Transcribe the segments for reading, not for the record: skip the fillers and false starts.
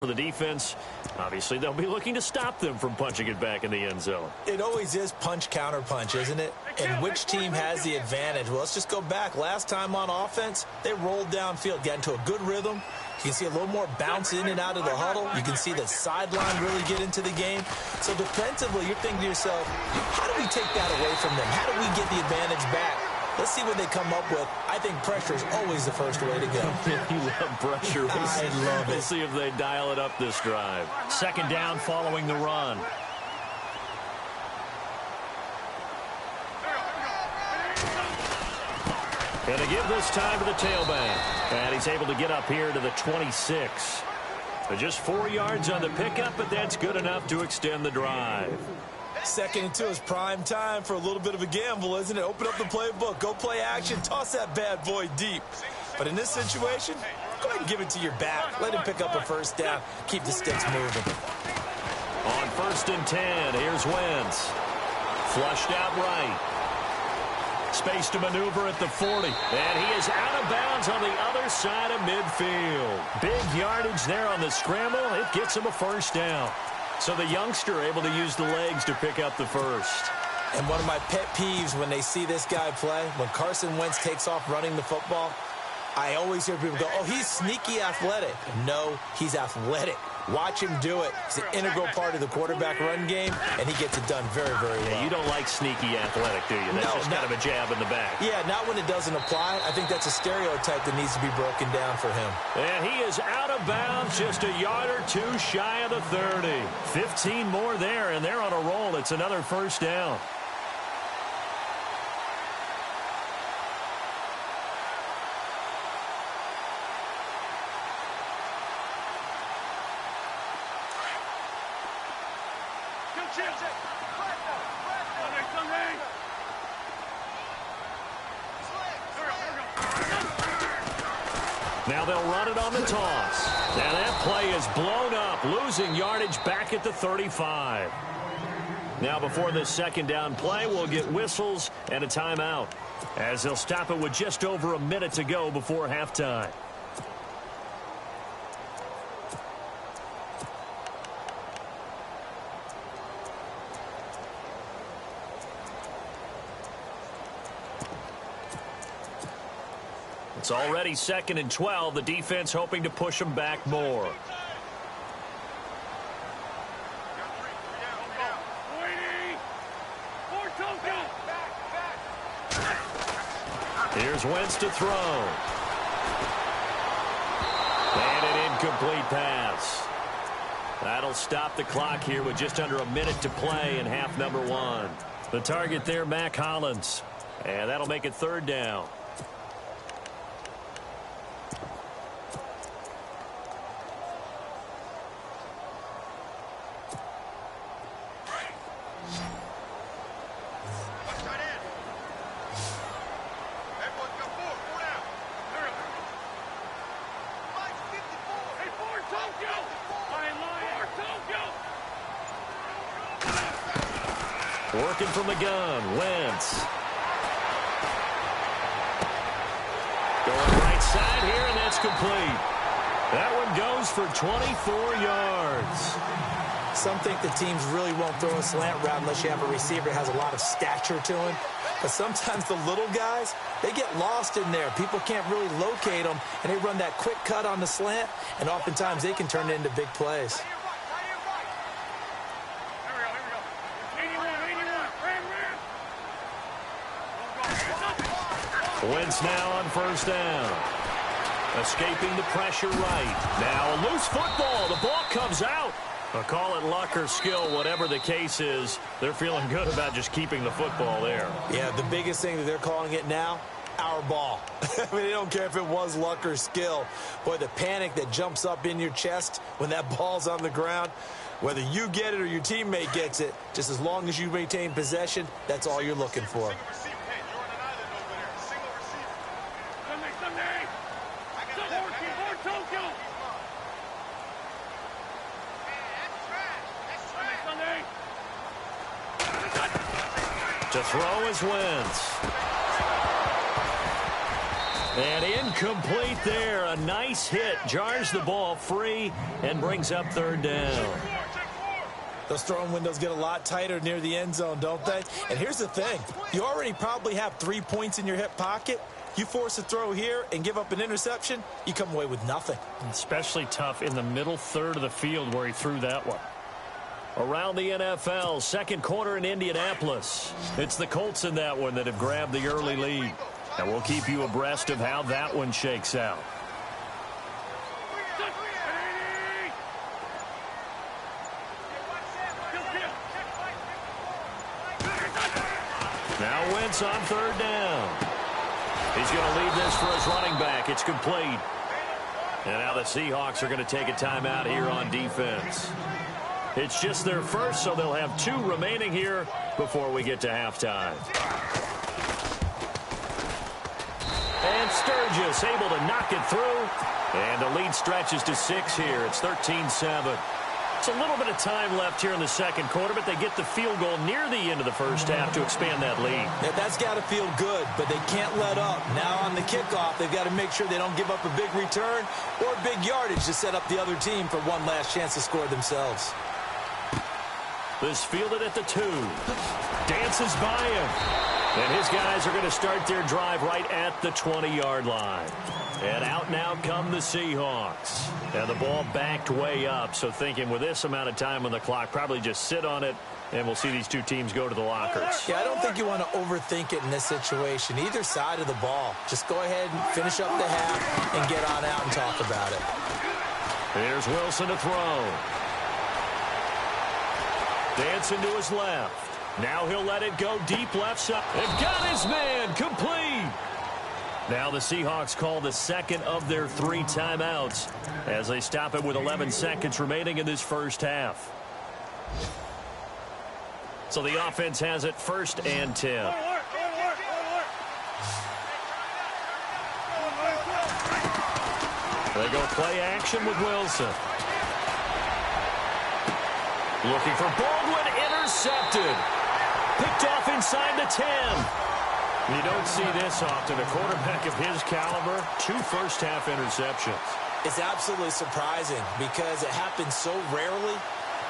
For the defense, obviously they'll be looking to stop them from punching it back in the end zone. It always is punch, counter punch, isn't it? And which team has the advantage? Well, let's just go back. Last time on offense, they rolled downfield, got into a good rhythm. You can see a little more bounce in and out of the huddle. You can see the sideline really get into the game. So defensively, you're thinking to yourself, how do we take that away from them? How do we get the advantage back? Let's see what they come up with. I think pressure is always the first way to go. You love pressure. I love it. We'll see if they dial it up this drive. Second down following the run. Going to give this time to the tailback. And he's able to get up here to the 26. Just 4 yards on the pickup, but that's good enough to extend the drive. 2nd and 2 is prime time for a little bit of a gamble, isn't it? Open up the playbook, go play action, toss that bad boy deep. But in this situation, go ahead and give it to your back. Let him pick up a first down. Keep the sticks moving. On 1st and 10, here's Wentz. Flushed out right. Space to maneuver at the 40. And he is out of bounds on the other side of midfield. Big yardage there on the scramble. It gets him a first down. So the youngster able to use the legs to pick up the first. And one of my pet peeves when they see this guy play, when Carson Wentz takes off running the football, I always hear people go, oh, he's sneaky athletic. No, he's athletic. Watch him do it. He's an integral part of the quarterback run game, and he gets it done very, very well. Yeah, you don't like sneaky athletic, do you? That's just kind of a jab in the back. Yeah, not when it doesn't apply. I think that's a stereotype that needs to be broken down for him. And he is out of bounds, just a yard or two shy of the 30. 15 more there, and they're on a roll. It's another first down. Now they'll run it on the toss. And that play is blown up, losing yardage back at the 35. Now before the second down play, we'll get whistles and a timeout, as they'll stop it with just over a minute to go before halftime. It's already 2nd and 12. The defense hoping to push them back more. Here's Wentz to throw. And an incomplete pass. That'll stop the clock here with just under a minute to play in half number 1. The target there, Mack Hollins. And that'll make it 3rd down. Working from the gun, Wentz. Going right side here, and that's complete. That one goes for 24 yards. Some think the teams really won't throw a slant route unless you have a receiver that has a lot of stature to him. But sometimes the little guys, they get lost in there. People can't really locate them, and they run that quick cut on the slant, and oftentimes they can turn it into big plays. Wentz now on 1st down. Escaping the pressure right. Now a loose football. The ball comes out. Call it luck or skill, whatever the case is. They're feeling good about just keeping the football there. Yeah, the biggest thing that they're calling it now, our ball. I mean, they don't care if it was luck or skill. Boy, the panic that jumps up in your chest when that ball's on the ground, whether you get it or your teammate gets it, just as long as you maintain possession, that's all you're looking for. To throw is Wentz. And incomplete there. A nice hit. Jars the ball free and brings up third down. Those throwing windows get a lot tighter near the end zone, don't they? And here's the thing. You already probably have 3 points in your hip pocket. You force a throw here and give up an interception, you come away with nothing. Especially tough in the middle third of the field where he threw that one. Around the NFL, second quarter in Indianapolis. It's the Colts in that one that have grabbed the early lead. And we'll keep you abreast of how that one shakes out. Now Wentz on third down. He's going to lead this for his running back. It's complete. And now the Seahawks are going to take a timeout here on defense. It's just their first, so they'll have 2 remaining here before we get to halftime. And Sturgis able to knock it through. And the lead stretches to 6 here. It's 13-7. It's a little bit of time left here in the second quarter, but they get the field goal near the end of the first half to expand that lead. Yeah, that's got to feel good, but they can't let up. Now on the kickoff, they've got to make sure they don't give up a big return or big yardage to set up the other team for one last chance to score themselves. This fielded at the 2. Dances by him. And his guys are going to start their drive right at the 20-yard line. And out now come the Seahawks. And the ball backed way up, so thinking with this amount of time on the clock, probably just sit on it, and we'll see these 2 teams go to the lockers. Yeah, I don't think you want to overthink it in this situation. Either side of the ball. Just go ahead and finish up the half and get on out and talk about it. Here's Wilson to throw. Dancing to his left. Now he'll let it go deep left side. And got his man complete. Now the Seahawks call the second of their 3 timeouts as they stop it with 11 seconds remaining in this first half. So the offense has it 1st and 10. They go play action with Wilson. Looking for Baldwin, intercepted. Picked off inside the 10. You don't see this often. A quarterback of his caliber, 2 first-half interceptions. It's absolutely surprising because it happens so rarely.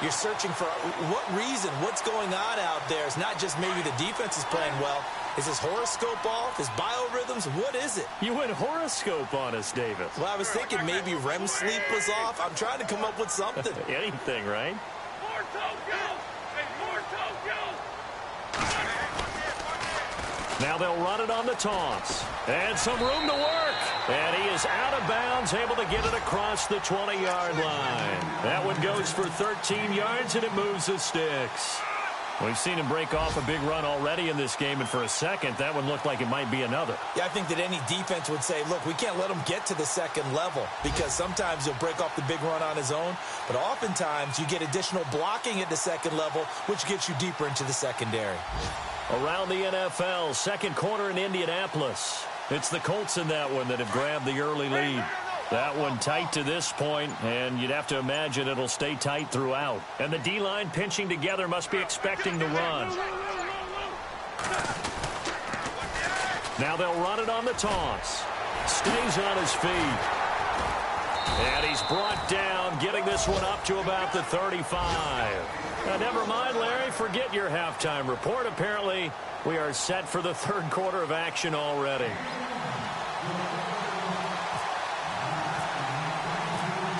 You're searching for what reason, what's going on out there. It's not just maybe the defense is playing well. Is his horoscope off? His biorhythms? What is it? You went horoscope on us, David. Well, I was thinking maybe REM sleep was off. I'm trying to come up with something. Anything, right? Now they'll run it on the toss. And some room to work. And he is out of bounds, able to get it across the 20-yard line. That one goes for 13 yards, and it moves the sticks. We've seen him break off a big run already in this game, and for a second, that one looked like it might be another. Yeah, I think that any defense would say, look, we can't let him get to the second level because sometimes he'll break off the big run on his own, but oftentimes you get additional blocking at the second level, which gets you deeper into the secondary. Around the NFL, second quarter in Indianapolis. It's the Colts in that one that have grabbed the early lead. That one tight to this point, and you'd have to imagine it'll stay tight throughout. And the D-line pinching together must be expecting to run. Now they'll run it on the toss. Stays on his feet. And he's brought down, getting this one up to about the 35. Now, never mind, Larry, forget your halftime report. Apparently, we are set for the third quarter of action already.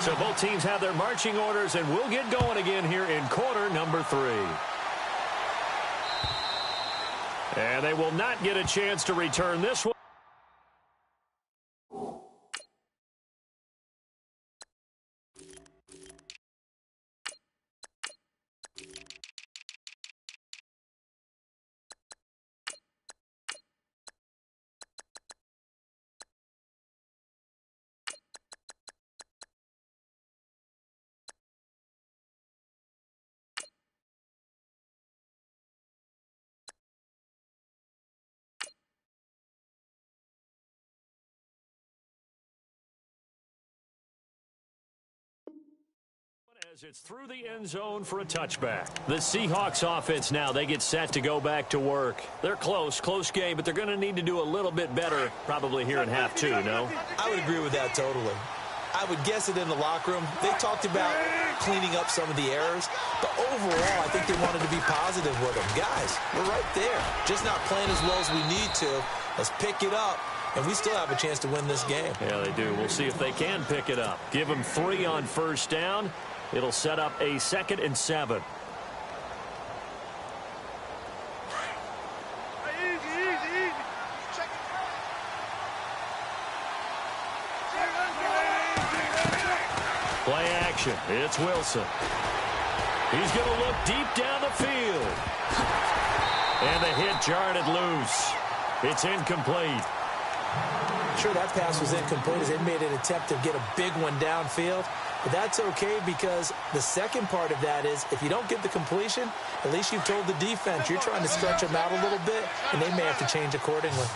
So both teams have their marching orders, and we'll get going again here in quarter number 3. And they will not get a chance to return this one. As it's through the end zone for a touchback. The Seahawks offense now, they get set to go back to work. They're close game, but they're going to need to do a little bit better probably here in half two, no? I would agree with that totally. I would guess it in the locker room. They talked about cleaning up some of the errors, but overall, I think they wanted to be positive with them. Guys, we're right there. Just not playing as well as we need to. Let's pick it up, and we still have a chance to win this game. Yeah, they do. We'll see if they can pick it up. Give them 3 on first down. It'll set up a 2nd and 7. Play action. It's Wilson. He's going to look deep down the field. And the hit jarred it loose. It's incomplete. Sure, that pass was incomplete as they made an attempt to get a big one downfield. But that's okay because the second part of that is if you don't get the completion, at least you've told the defense you're trying to stretch them out a little bit, and they may have to change accordingly.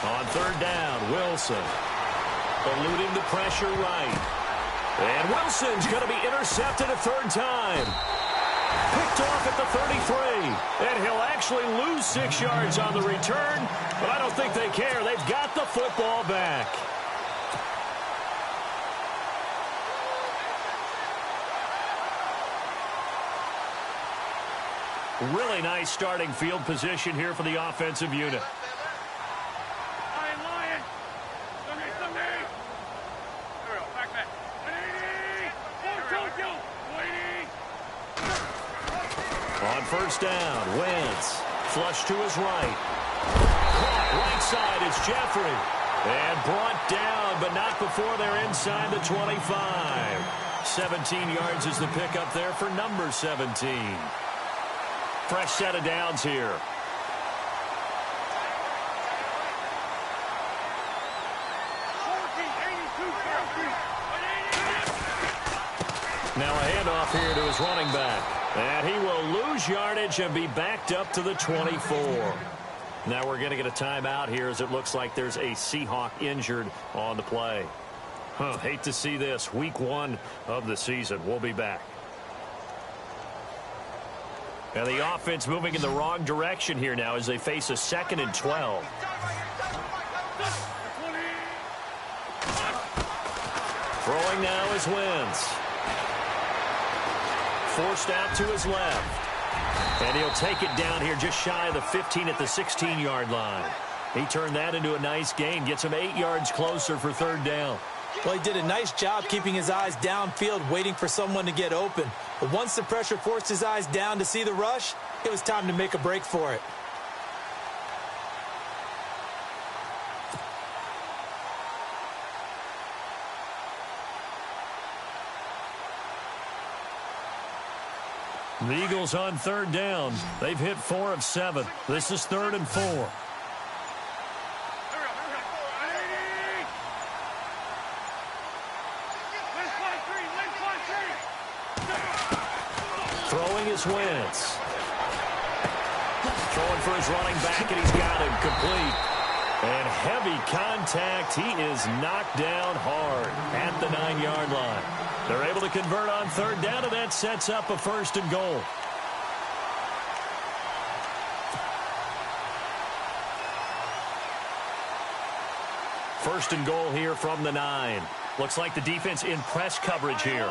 On third down, Wilson. Eluding the pressure right. And Wilson's going to be intercepted a third time. Picked off at the 33. And he'll actually lose 6 yards on the return, but I don't think they care. They've got the football back. Really nice starting field position here for the offensive unit. On first down, Wentz. Flush to his right. Caught right side is Jeffrey. And brought down, but not before they're inside the 25. 17 yards is the pickup there for number 17. Fresh set of downs here. Now a handoff here to his running back. And he will lose yardage and be backed up to the 24. Now we're going to get a timeout here as it looks like there's a Seahawk injured on the play. Hate to see this. Week 1 of the season. We'll be back. And the offense moving in the wrong direction here now as they face a 2nd and 12. Throwing now is Wentz. Forced out to his left. And he'll take it down here just shy of the 15 at the 16-yard line. He turned that into a nice gain. Gets him 8 yards closer for third down. Well, he did a nice job keeping his eyes downfield, waiting for someone to get open. But once the pressure forced his eyes down to see the rush, it was time to make a break for it. The Eagles on third down. They've hit 4 of 7. This is 3rd and 4. Throwing is Wentz. Throwing for his running back, and he's got him complete. And heavy contact. He is knocked down hard at the 9-yard line. They're able to convert on third down, and that sets up a 1st and goal. First and goal here from the 9. Looks like the defense in press coverage here.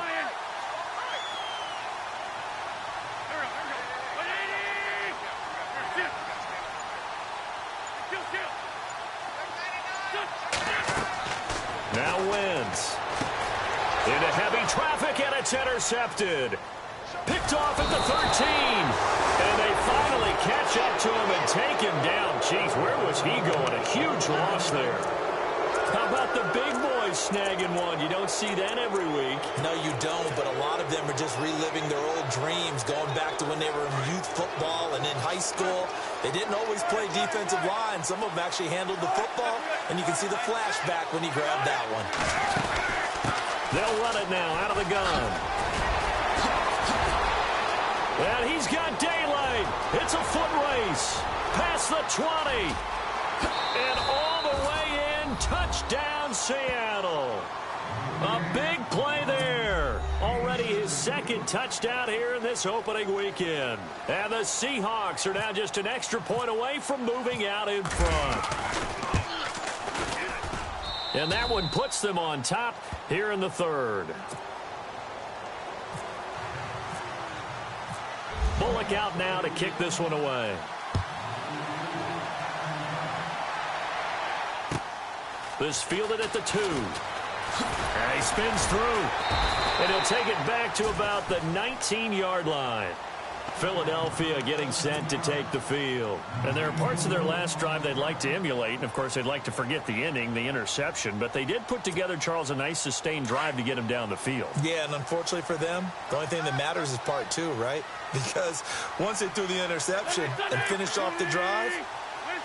Now Wentz. Into heavy traffic, and it's intercepted. Picked off at the 13. And they finally catch up to him and take him down. Jeez, where was he going? A huge loss there. How about the big boys snagging one? You don't see that every week. No, you don't, but a lot of them are just reliving their old dreams, going back to when they were in youth football and in high school. They didn't always play defensive line. Some of them actually handled the football, and you can see the flashback when he grabbed that one. They'll run it now out of the gun. And he's got daylight. It's a foot race. Past the 20. And all the way in. and touchdown, Seattle. A big play there. Already his second touchdown here in this opening weekend. And the Seahawks are now just an extra point away from moving out in front. And that one puts them on top here in the third. Bullock out now to kick this one away. This fielded at the 2. And he spins through. And he'll take it back to about the 19-yard line. Philadelphia getting set to take the field. And there are parts of their last drive they'd like to emulate. And, of course, they'd like to forget the inning, the interception. But they did put together, Charles, a nice sustained drive to get him down the field. Yeah, and unfortunately for them, the only thing that matters is part 2, right? Because once they threw the interception and finished off the drive,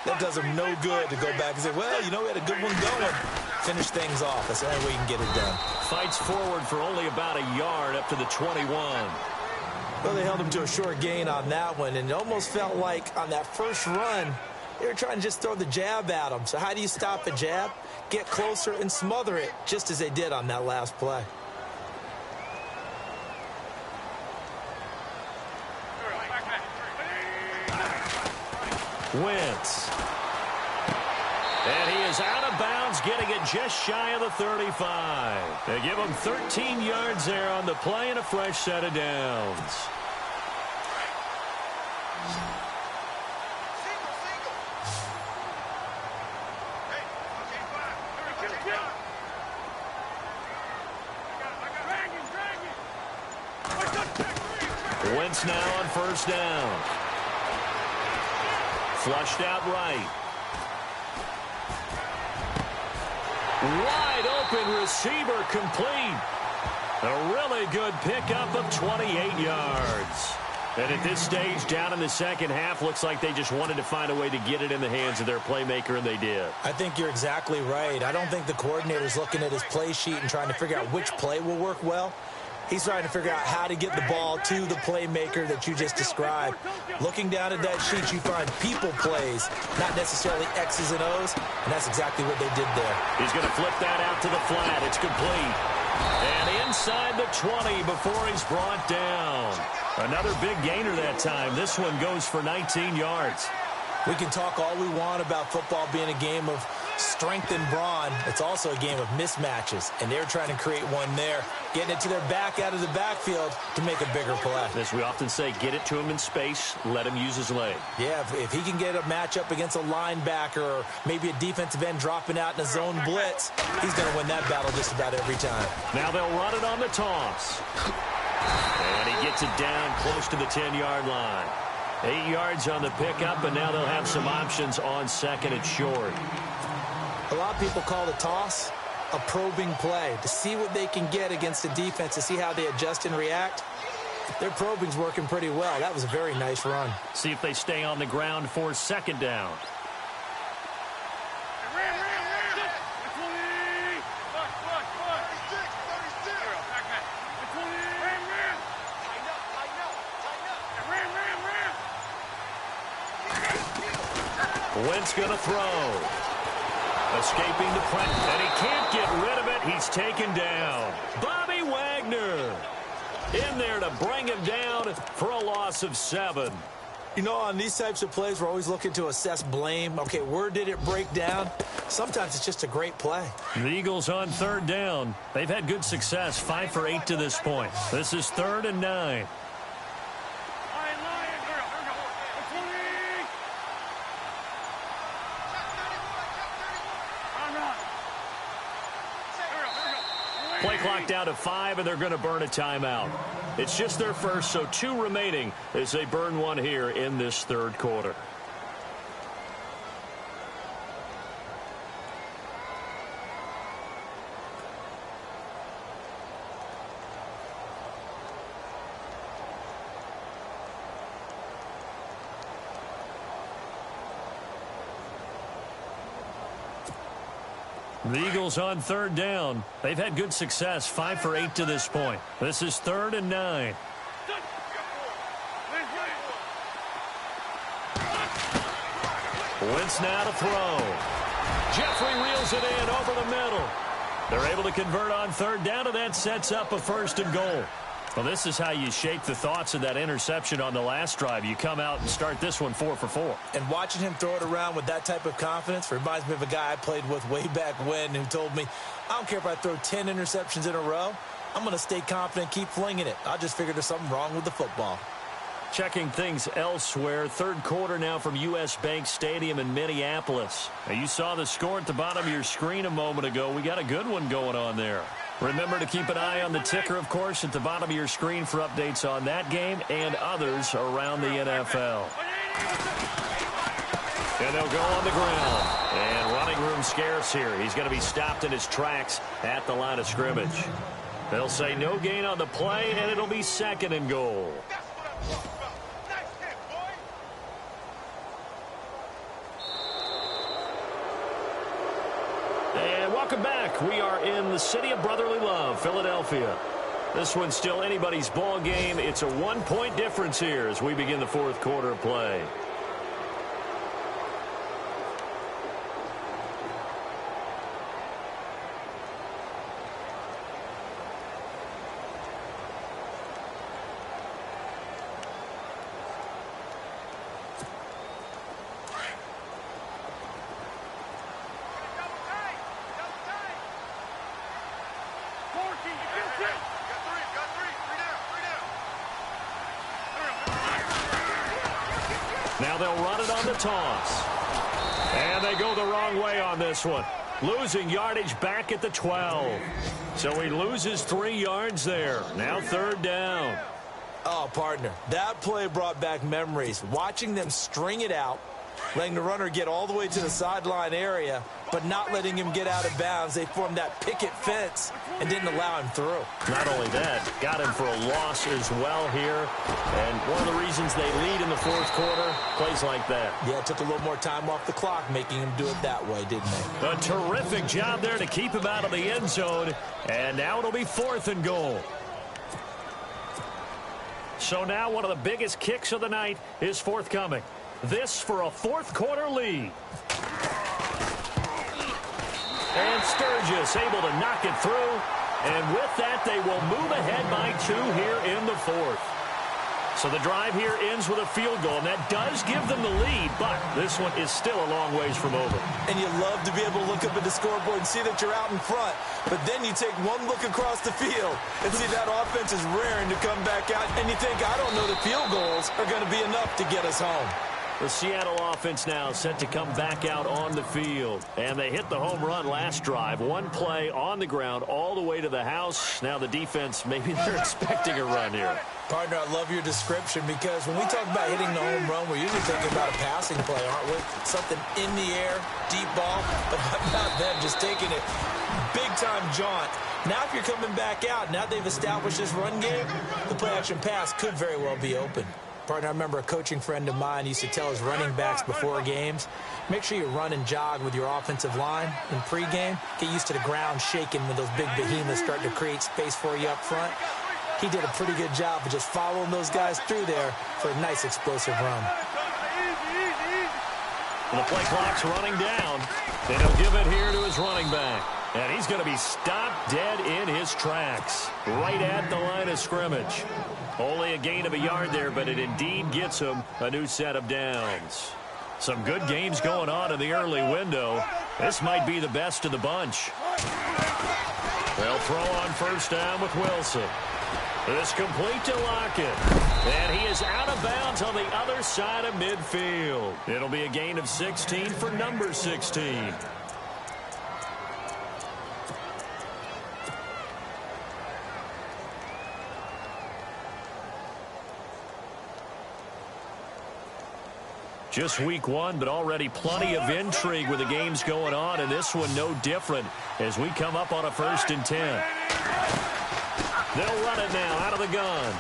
that does them no good to go back and say, well, you know, we had a good one going. Finish things off. That's the only way you can get it done. Fights forward for only about a yard up to the 21. Well, they held him to a short gain on that one, and it almost felt like on that first run, they were trying to just throw the jab at him. So how do you stop a jab? Get closer and smother it, just as they did on that last play. Wentz. And he is out of bounds, getting it just shy of the 35. They give him 13 yards there on the play and a fresh set of downs. Wentz now on first down. Flushed out right. Wide open receiver complete. A really good pickup of 28 yards. And at this stage, down in the second half, looks like they just wanted to find a way to get it in the hands of their playmaker, and they did. I think you're exactly right. I don't think the coordinator's looking at his play sheet and trying to figure out which play will work well. He's trying to figure out how to get the ball to the playmaker that you just described. Looking down at that sheet, you find people plays, not necessarily X's and O's, and that's exactly what they did there. He's going to flip that out to the flat. It's complete. And inside the 20 before he's brought down. Another big gainer that time. This one goes for 19 yards. We can talk all we want about football being a game of strength and brawn. It's also a game of mismatches, and they're trying to create one there, getting it to their back out of the backfield to make a bigger play. As we often say, get it to him in space, let him use his leg. Yeah, if he can get a matchup against a linebacker or maybe a defensive end dropping out in a zone blitz, he's going to win that battle just about every time. Now they'll run it on the toss. And he gets it down close to the 10-yard line. 8 yards on the pickup, and now they'll have some options on second and short. A lot of people call the toss a probing play to see what they can get against the defense, to see how they adjust and react. Their probing's working pretty well. That was a very nice run. See if they stay on the ground for second down. Wentz going to throw. Escaping the pressure, and he can't get rid of it. He's taken down. Bobby Wagner in there to bring him down for a loss of 7. You know, on these types of plays, we're always looking to assess blame. Okay, where did it break down? Sometimes it's just a great play. The Eagles on third down. They've had good success, 5 for 8 to this point. This is 3rd and 9. Play clock down to 5, and they're going to burn a timeout. It's just their first, so 2 remaining as they burn one here in this third quarter. The Eagles on third down. They've had good success, 5 for 8 to this point. This is 3rd and 9. Wentz now to throw. Jeffrey reels Fires it in over the middle. They're able to convert on third down, and that sets up a 1st and goal. Well, this is how you shake the thoughts of that interception on the last drive. You come out and start this one 4 for 4. And watching him throw it around with that type of confidence reminds me of a guy I played with way back when who told me, I don't care if I throw 10 interceptions in a row. I'm going to stay confident, keep flinging it. I just figured there's something wrong with the football. Checking things elsewhere, third quarter now from U.S. Bank Stadium in Minneapolis. Now, you saw the score at the bottom of your screen a moment ago. We got a good one going on there. Remember to keep an eye on the ticker, of course, at the bottom of your screen for updates on that game and others around the NFL. And they'll go on the ground. And running room scarce here. He's going to be stopped in his tracks at the line of scrimmage. They'll say no gain on the play, and it'll be 2nd and goal. And welcome back. We are in the city of brotherly love, Philadelphia. This one's still anybody's ball game. It's a 1-point difference here as we begin the 4th quarter of play. Now they'll run it on the toss. And they go the wrong way on this one. Losing yardage back at the 12. So he loses 3 yards there. Now 3rd down. Oh, partner, that play brought back memories. Watching them string it out, letting the runner get all the way to the sideline area, but not letting him get out of bounds. They formed that picket fence and didn't allow him through. Not only that, got him for a loss as well here. And one of the reasons they lead in the 4th quarter, plays like that. Yeah, it took a little more time off the clock, making him do it that way, didn't they? A terrific job there to keep him out of the end zone. And now it'll be 4th and goal. So now one of the biggest kicks of the night is forthcoming. This for a 4th quarter lead. And Sturgis able to knock it through. And with that, they will move ahead by 2 here in the 4th. So the drive here ends with a field goal, and that does give them the lead, but this one is still a long ways from over. And you love to be able to look up at the scoreboard and see that you're out in front, but then you take one look across the field and see that offense is raring to come back out, and you think, I don't know that field goals are going to be enough to get us home. The Seattle offense now set to come back out on the field. And they hit the home run last drive. 1 play on the ground all the way to the house. Now the defense, maybe they're expecting a run here. Partner, I love your description because when we talk about hitting the home run, we're usually thinking about a passing play, aren't we? Something in the air, deep ball, but not them just taking it big-time jaunt. Now if you're coming back out, now they've established this run game, the play-action pass could very well be open. Partner, I remember a coaching friend of mine used to tell his running backs before games, make sure you run and jog with your offensive line in pregame. Get used to the ground shaking when those big behemoths start to create space for you up front. He did a pretty good job of just following those guys through there for a nice explosive run. And the play clock's running down. And he'll give it here to his running back. And he's going to be stopped dead in his tracks, right at the line of scrimmage. Only a gain of a yard there, but it indeed gets him a new set of downs. Some good games going on in the early window. This might be the best of the bunch. They'll throw on 1st down with Wilson. This complete to Lockett. And he is out of bounds on the other side of midfield. It'll be a gain of 16 for number 16. Just week 1, but already plenty of intrigue with the games going on, and this one no different as we come up on a 1st and 10. They'll run it now out of the gun.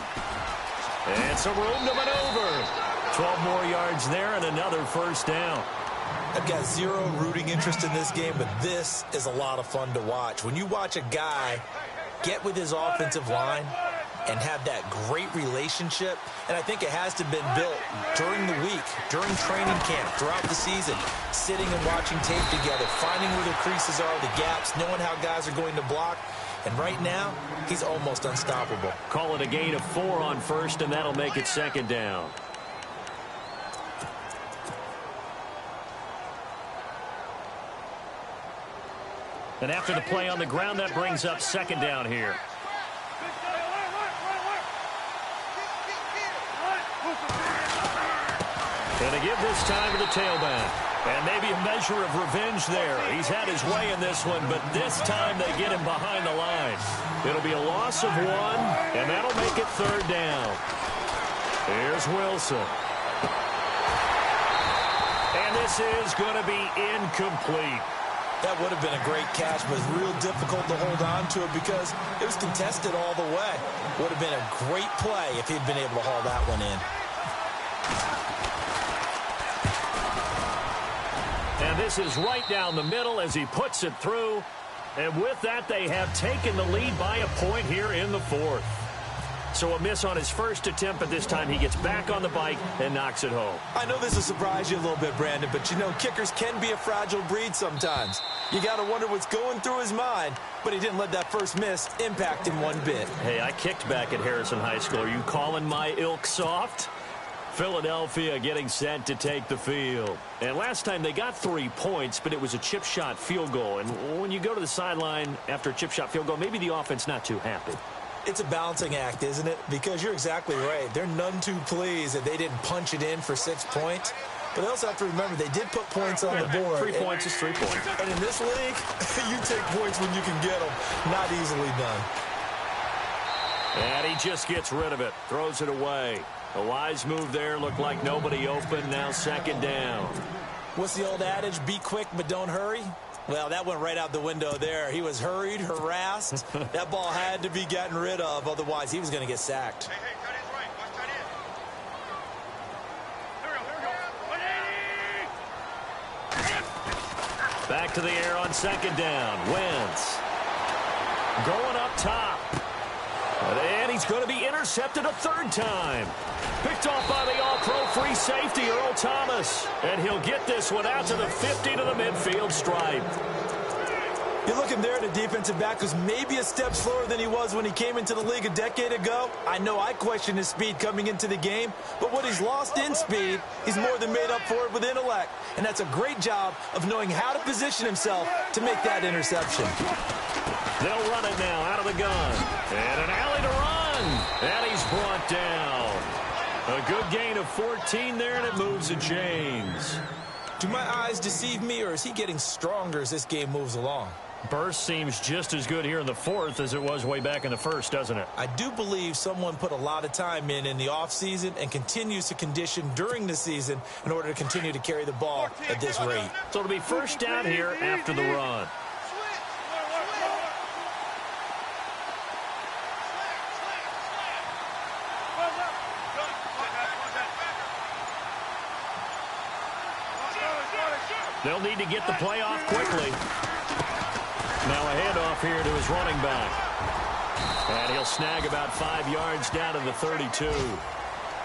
And some room to maneuver. 12 more yards there and another 1st down. I've got zero rooting interest in this game, but this is a lot of fun to watch. When you watch a guy get with his offensive line, and have that great relationship. And I think it has to have been built during the week, during training camp, throughout the season, sitting and watching tape together, finding where the creases are, the gaps, knowing how guys are going to block. And right now, he's almost unstoppable. Call it a gain of 4 on first, and that'll make it second down. And after the play on the ground, that brings up second down here. And to give this time to the tailback. And maybe a measure of revenge there. He's had his way in this one, but this time they get him behind the line. It'll be a loss of 1, and that'll make it third down. Here's Wilson. And this is going to be incomplete. That would have been a great catch, but it's real difficult to hold on to it because it was contested all the way. Would have been a great play if he'd been able to haul that one in. And this is right down the middle as he puts it through. And with that, they have taken the lead by a point here in the fourth. So a miss on his first attempt, but this time he gets back on the bike and knocks it home. I know this will surprise you a little bit, Brandon, but you know kickers can be a fragile breed sometimes. You got to wonder what's going through his mind, but he didn't let that first miss impact him one bit. Hey, I kicked back at Harrison High School. Are you calling my ilk soft? Philadelphia getting set to take the field. And last time they got 3 points, but it was a chip shot field goal. And when you go to the sideline after a chip shot field goal, maybe the offense not too happy. It's a balancing act, isn't it? Because you're exactly right. They're none too pleased that they didn't punch it in for 6 points. But they also have to remember they did put points on the board. 3 points is 3 points. And in this league, you take points when you can get them. Not easily done. And he just gets rid of it. Throws it away. A wise move there. Looked like nobody open. Now second down. What's the old adage? Be quick, but don't hurry. Well, that went right out the window there. He was hurried, harassed. That ball had to be gotten rid of. Otherwise, he was going to get sacked. Back to the air on second down. Wentz going up top. And he's going to be intercepted a third time. Picked off by the all-pro free safety, Earl Thomas. And he'll get this one out to the 50 to the midfield stripe. You're looking there at a defensive back who's maybe a step slower than he was when he came into the league a decade ago. I know I questioned his speed coming into the game, but what he's lost in speed, he's more than made up for it with intellect. And that's a great job of knowing how to position himself to make that interception. They'll run it now out of the gun. And an alley to run. And he's brought down. A good gain of 14 there, and it moves the chains. Do my eyes deceive me, or is he getting stronger as this game moves along? Burst seems just as good here in the fourth as it was way back in the first, doesn't it? I do believe someone put a lot of time in the offseason and continues to condition during the season in order to continue to carry the ball at this rate. So it'll be first down here after the run. They'll need to get the play off quickly. Now a handoff here to his running back. And he'll snag about 5 yards down to the 32.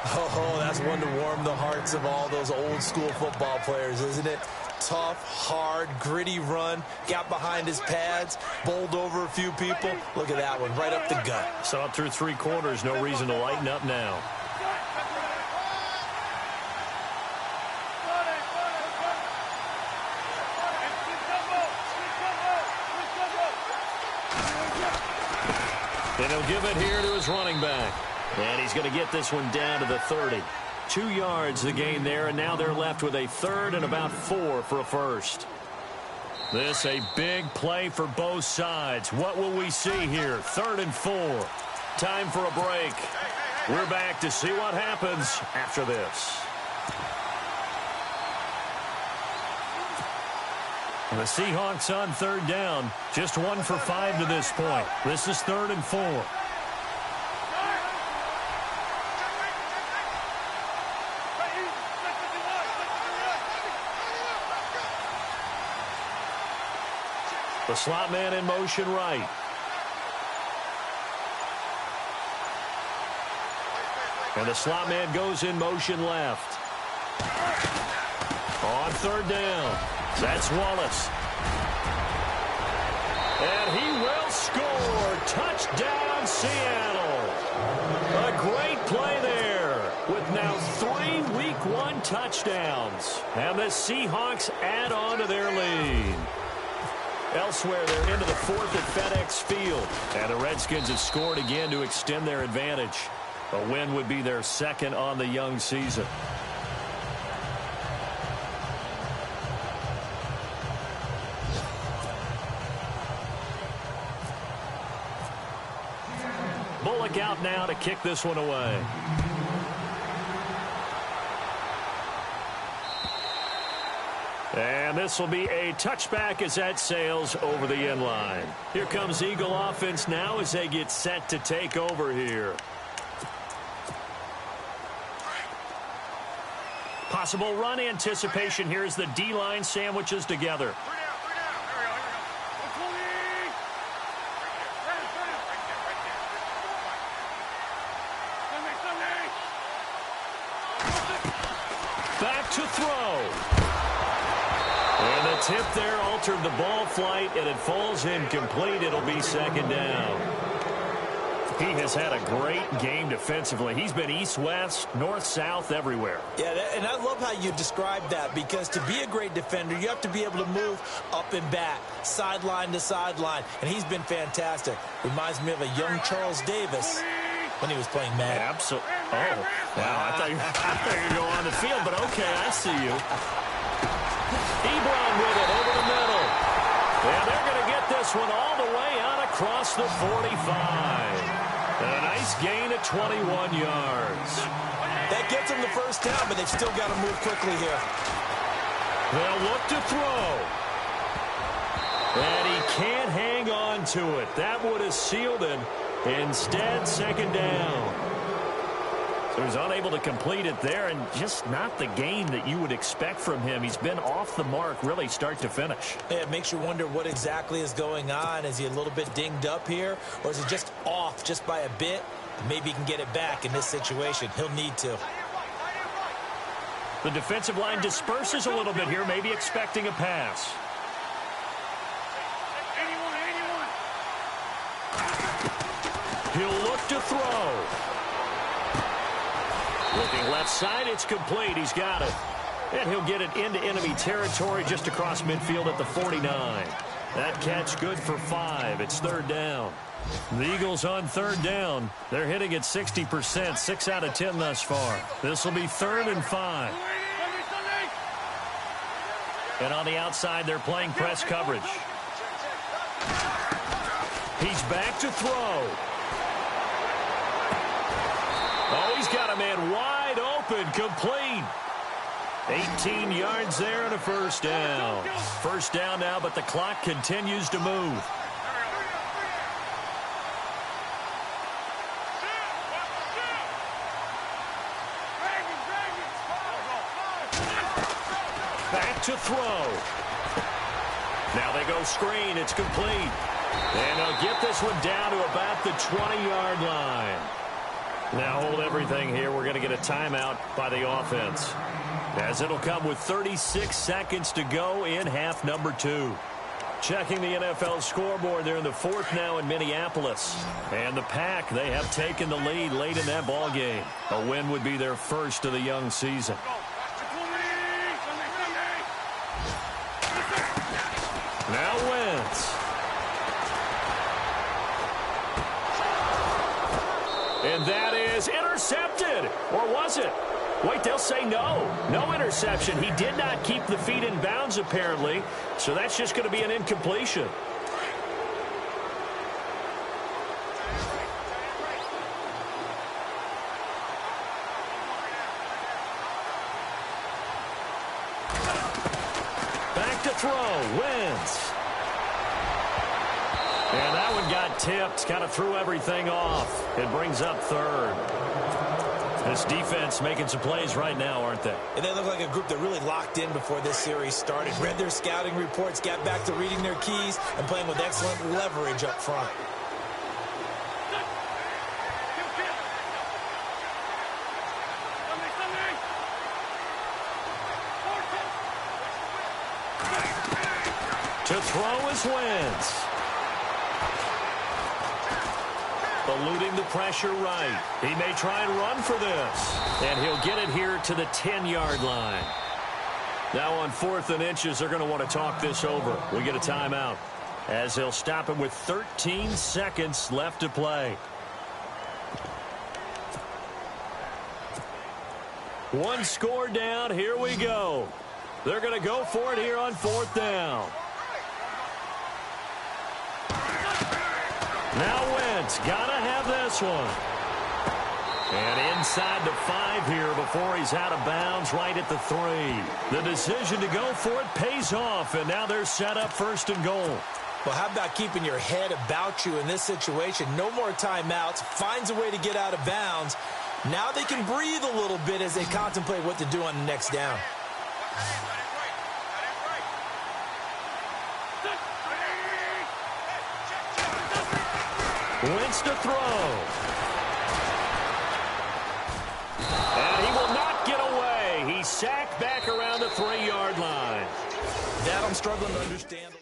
Oh, that's one to warm the hearts of all those old school football players, isn't it? Tough, hard, gritty run. Got behind his pads, bowled over a few people. Look at that one, right up the gut. Saw it through 3 quarters. No reason to lighten up now. And he'll give it here to his running back. And he's going to get this one down to the 30. 2 yards the gain there, and now they're left with a third and about 4 for a first. This a big play for both sides. What will we see here? 3rd and 4. Time for a break. We're back to see what happens after this. The Seahawks on 3rd down. Just 1 for 5 to this point. This is 3rd and 4. The slot man in motion right. And the slot man goes in motion left. On third down, that's Wallace. And he will score. Touchdown, Seattle. A great play there with now 3 Week 1 touchdowns. And the Seahawks add on to their lead. Elsewhere, they're into the 4th at FedEx Field. And the Redskins have scored again to extend their advantage. A win would be their 2nd on the young season. Bullock out now to kick this one away. And this will be a touchback as that sails over the end line. Here comes Eagle offense now as they get set to take over here. Possible run anticipation here as the D-line sandwiches together. Back to throw. And the tip there altered the ball flight, and it falls incomplete. It'll be 2nd down. He has had a great game defensively. He's been east-west, north-south, everywhere. Yeah, and I love how you described that, because to be a great defender, you have to be able to move up and back, sideline to sideline, and he's been fantastic. Reminds me of a young Charles Davis when he was playing Madden. Absolutely. Oh, wow. I thought you were going to go on the field, but okay, I see you. Ebron with it over the middle. And they're going to get this one all the way out across the 45. And a nice gain of 21 yards. That gets them the first down, but they've still got to move quickly here. They'll look to throw. And he can't hang on to it. That would have sealed it. Instead, 2nd down. So he's unable to complete it there, and just not the game that you would expect from him. He's been off the mark really start to finish. Yeah, it makes you wonder what exactly is going on. Is he a little bit dinged up here, or is he just off just by a bit? Maybe he can get it back in this situation. He'll need to. The defensive line disperses a little bit here, maybe expecting a pass. He'll look to throw. Looking left side, it's complete. He's got it. And he'll get it into enemy territory just across midfield at the 49. That catch good for 5. It's 3rd down. The Eagles on 3rd down. They're hitting at 60%, 6 out of 10 thus far. This will be 3rd and 5. And on the outside, they're playing press coverage. He's back to throw. Oh, he's got a man wide open, complete. 18 yards there and a 1st down. 1st down now, but the clock continues to move. Back to throw. Now they go screen. It's complete. And they'll get this one down to about the 20-yard line. Now hold everything here. We're going to get a timeout by the offense, as it'll come with 36 seconds to go in half number 2. Checking the NFL scoreboard, they're in the 4th now in Minneapolis. And the Pack, they have taken the lead late in that ball game. A win would be their first of the young season. Now Wentz. And that is intercepted. Or was it? Wait, they'll say no. No interception. He did not keep the feet in bounds, apparently. So that's just going to be an incompletion. Back to throw. Wentz. And that one got tipped. Kind of threw everything off. It brings up 3rd. This defense making some plays right now, aren't they? And they look like a group that really locked in before this series started. Read their scouting reports, got back to reading their keys, and playing with excellent leverage up front. throw is Wentz. Eluding the pressure right. He may try and run for this. And he'll get it here to the 10-yard line. Now on 4th and inches, they're going to want to talk this over. We get a timeout as they'll stop him with 13 seconds left to play. One score down. Here we go. They're going to go for it here on 4th down. Now Wentz got to have this one. And inside the 5 here before he's out of bounds right at the 3. The decision to go for it pays off, and now they're set up 1st and goal. Well, how about keeping your head about you in this situation? No more timeouts. Finds a way to get out of bounds. Now they can breathe a little bit as they contemplate what to do on the next down. Wentz to throw. And he will not get away. He's sacked back around the 3-yard line. That I'm struggling to understand.